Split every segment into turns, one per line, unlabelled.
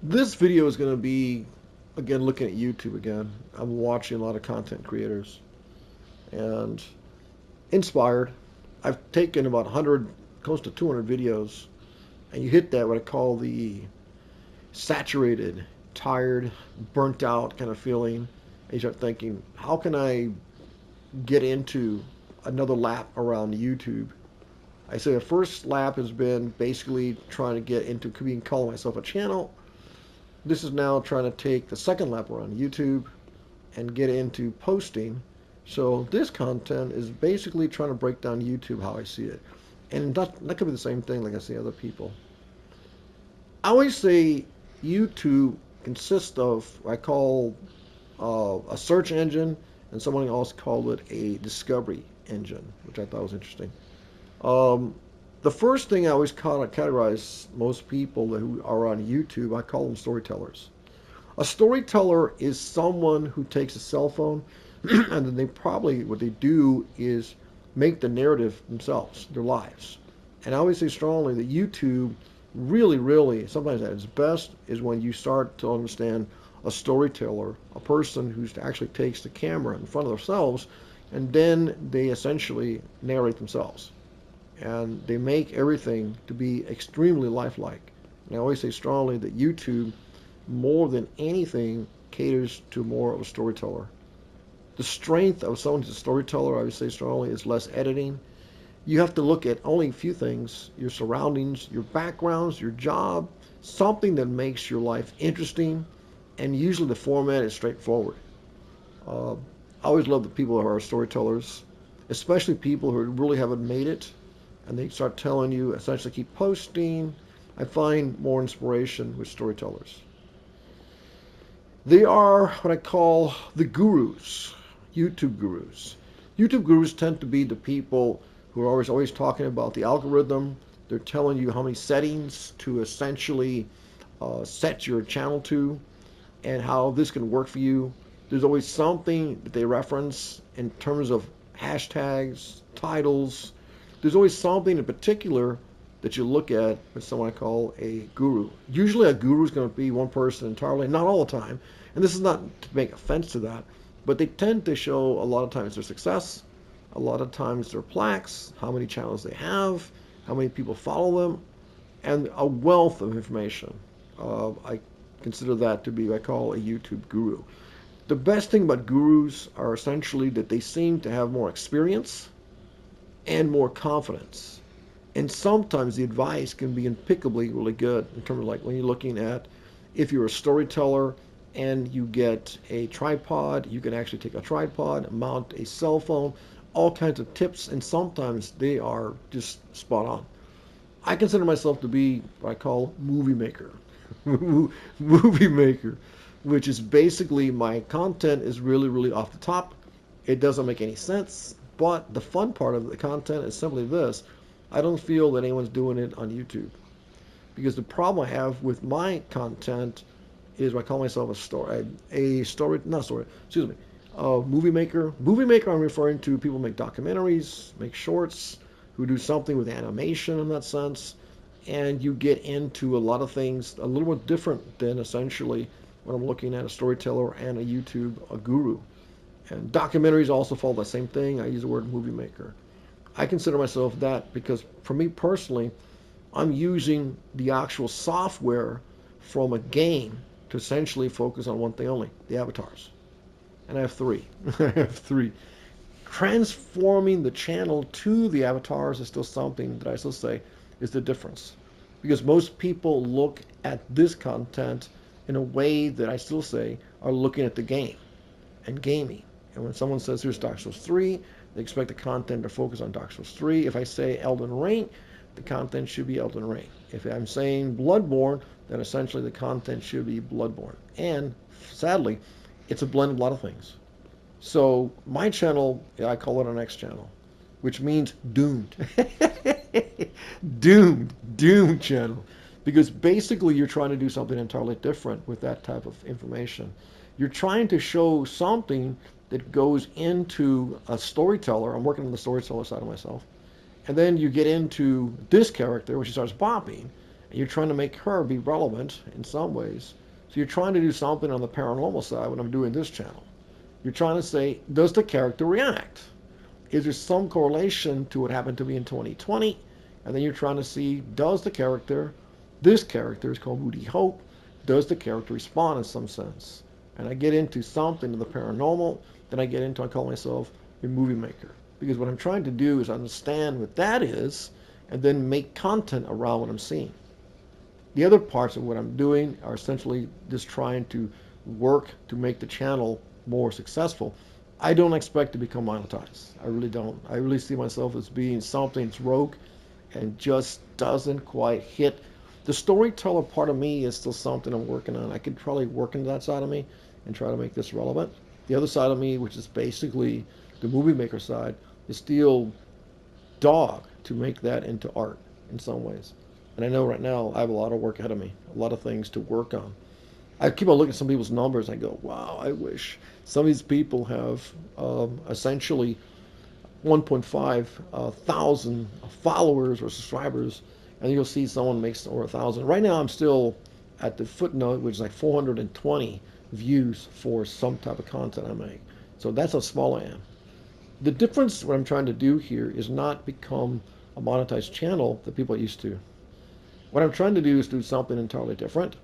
This video is going to be, again, looking at YouTube again. I'm watching a lot of content creators and inspired. I've taken about 100, close to 200 videos, and you hit that what I call the saturated, tired, burnt out kind of feeling. And you start thinking, how can I get into another lap around YouTube? I say the first lap has been basically trying to get into being calling myself a channel. This is now trying to take the second lap around YouTube and get into posting. So this content is basically trying to break down YouTube how I see it. And that could be the same thing like I see other people. I always say YouTube consists of what I call a search engine, and someone else called it a discovery engine, which I thought was interesting. Um, the first thing I always categorize most people who are on YouTube, I call them storytellers. A storyteller is someone who takes a cell phone and then what they do is make the narrative themselves, their lives. And I always say strongly that YouTube really, sometimes at its best is when you start to understand a storyteller, a person who actually takes the camera in front of themselves and then they essentially narrate themselves. And they make everything to be extremely lifelike. And I always say strongly that YouTube, more than anything, caters to more of a storyteller. The strength of someone who's a storyteller, I would say strongly, is less editing. You have to look at only a few things: your surroundings, your backgrounds, your job, something that makes your life interesting, and usually the format is straightforward. I always love the people who are storytellers, especially people who really haven't made it, and they start telling you essentially keep posting. I find more inspiration with storytellers. They are what I call the gurus, YouTube gurus. YouTube gurus tend to be the people who are always talking about the algorithm. They're telling you how many settings to essentially set your channel to and how this can work for you. There's always something that they reference in terms of hashtags, titles. There's always something in particular that you look at with someone I call a guru. Usually a guru is going to be one person entirely, not all the time. And this is not to make offense to that, but they tend to show a lot of times their success, a lot of times their plaques, how many channels they have, how many people follow them, and a wealth of information. I consider that to be what I call a YouTube guru. The best thing about gurus are essentially that they seem to have more experience and more confidence. And sometimes the advice can be impeccably really good in terms of like when you're looking at if you're a storyteller and you get a tripod, you can actually take a tripod, mount a cell phone, all kinds of tips, and sometimes they are just spot on. I consider myself to be what I call movie maker. Movie maker, which is basically my content is really off the top. It doesn't make any sense, but the fun part of the content is simply this: I don't feel that anyone's doing it on YouTube. Because the problem I have with my content is I call myself movie maker. Movie maker, I'm referring to people who make documentaries, make shorts, who do something with animation in that sense. And you get into a lot of things a little bit different than essentially when I'm looking at a storyteller and a guru. And documentaries also follow the same thing. I use the word movie maker. I consider myself that because for me personally, I'm using the actual software from a game to essentially focus on one thing only, the avatars. And I have three. I have three. Transforming the channel to the avatars is still something that I still say is the difference. Because most people look at this content in a way that I still say are looking at the game and gaming. And when someone says here's Dark Souls 3, they expect the content to focus on Dark Souls 3. If I say Elden Ring, the content should be Elden Ring. If I'm saying Bloodborne, then essentially the content should be Bloodborne. And sadly, it's a blend of a lot of things. So my channel, I call it an X channel, which means doomed. Doomed channel. Because basically you're trying to do something entirely different with that type of information. You're trying to show something that goes into a storyteller. I'm working on the storyteller side of myself. And then you get into this character, which starts bopping. and you're trying to make her be relevant in some ways. So you're trying to do something on the paranormal side when I'm doing this channel. You're trying to say, does the character react? Is there some correlation to what happened to me in 2020? And then you're trying to see, does the character, this character is called Moody Hope, does the character respond in some sense? And I get into something of the paranormal, then I get into, I call myself a movie maker. Because what I'm trying to do is understand what that is, and then make content around what I'm seeing. The other parts of what I'm doing are essentially just trying to work to make the channel more successful. I don't expect to become monetized. I really don't. I really see myself as being something that's rogue and just doesn't quite hit. The storyteller part of me is still something I'm working on. I could probably work into that side of me and try to make this relevant. The other side of me, which is basically the movie maker side, is still dog to make that into art in some ways. And I know right now I have a lot of work ahead of me, a lot of things to work on. I keep on looking at some people's numbers. I go, wow, I wish some of these people have essentially 1.5 thousand followers or subscribers, and you'll see someone makes over 1,000. Right now I'm still at the footnote, which is like 420 views for some type of content I make. So that's how small I am. The difference, what I'm trying to do here, is not become a monetized channel that people are used to. What I'm trying to do is do something entirely different.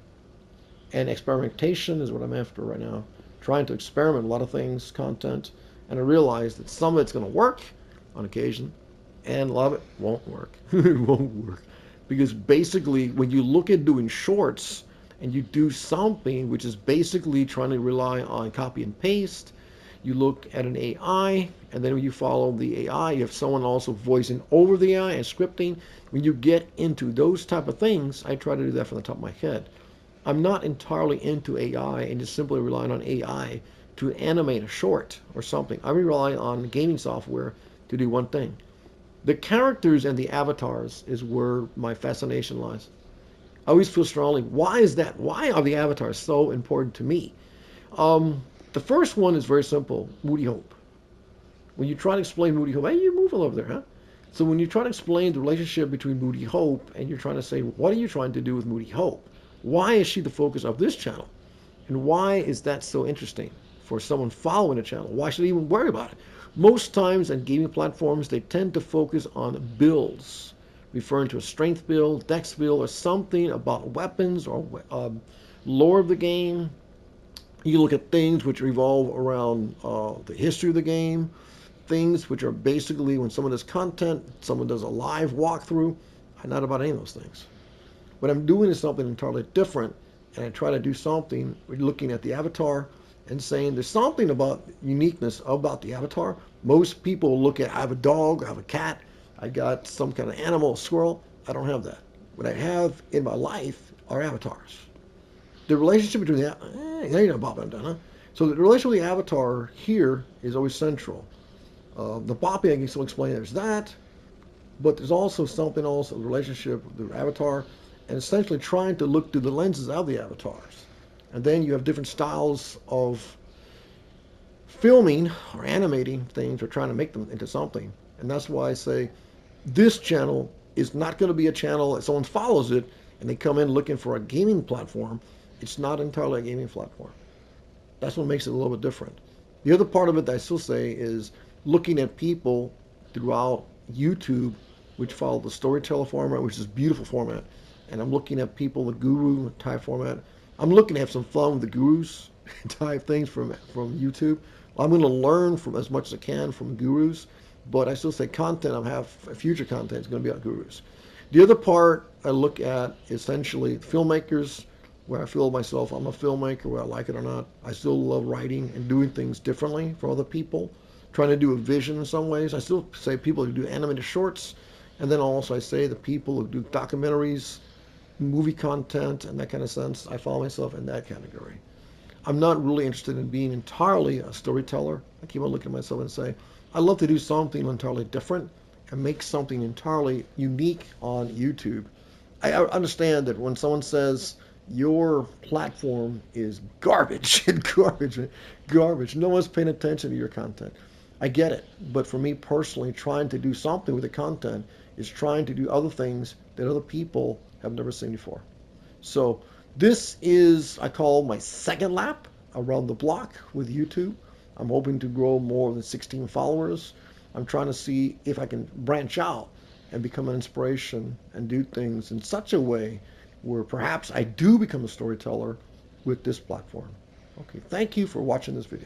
And experimentation is what I'm after right now. Trying to experiment a lot of things, content, and I realize that some of it's going to work on occasion, and a lot of it won't work. It won't work. Because basically, when you look at doing shorts, and you do something which is basically trying to rely on copy and paste, you look at an AI, and then when you follow the AI, you have someone also voicing over the AI and scripting. When you get into those type of things, I try to do that from the top of my head. I'm not entirely into AI and just simply relying on AI to animate a short or something. I rely on gaming software to do one thing. The characters and the avatars is where my fascination lies. I always feel strongly, why is that? Why are the avatars so important to me? The first one is very simple, Moody Hope. When you try to explain Moody Hope, hey, you move all over there, huh? So when you try to explain the relationship between Moody Hope and you're trying to say, what are you trying to do with Moody Hope? Why is she the focus of this channel? And why is that so interesting for someone following a channel? Why should they even worry about it? Most times on gaming platforms, they tend to focus on builds, referring to a strength build, dex build, or something about weapons or lore of the game. You look at things which revolve around the history of the game, things which are basically when someone does content, someone does a live walkthrough. I'm not about any of those things. What I'm doing is something entirely different, and I try to do something looking at the avatar and saying there's something about uniqueness about the avatar. Most people look at, I have a dog, I have a cat, I got some kind of animal, a squirrel. I don't have that. What I have in my life are avatars. The relationship between you know Bob and Donna. So the relationship with the avatar here is always central. The bopping, I can still explain there's that, but there's also something else, the relationship with the avatar, and essentially trying to look through the lenses of the avatars. And then you have different styles of filming or animating things or trying to make them into something. And that's why I say this channel is not going to be a channel that someone follows it and they come in looking for a gaming platform. It's not entirely a gaming platform. That's what makes it a little bit different. The other part of it that I still say is looking at people throughout YouTube which follow the storyteller format, which is a beautiful format. And I'm looking at people with guru type format. I'm looking to have some fun with the gurus type things from YouTube. I'm going to learn from as much as I can from gurus, but I still say content, I have future content is going to be about gurus. The other part I look at essentially filmmakers, where I feel myself, I'm a filmmaker, whether I like it or not. I still love writing and doing things differently for other people, trying to do a vision in some ways. I still say people who do animated shorts, and then also I say the people who do documentaries, movie content, and that kind of sense. I follow myself in that category. I'm not really interested in being entirely a storyteller. I keep on looking at myself and say, I love to do something entirely different and make something entirely unique on YouTube. I understand that when someone says your platform is garbage, garbage, no one's paying attention to your content. I get it, but for me personally, trying to do something with the content is trying to do other things that other people I've never seen before. So this is, I call my second lap around the block with YouTube. I'm hoping to grow more than 16 followers. I'm trying to see if I can branch out and become an inspiration and do things in such a way where perhaps I do become a storyteller with this platform. Okay, thank you for watching this video.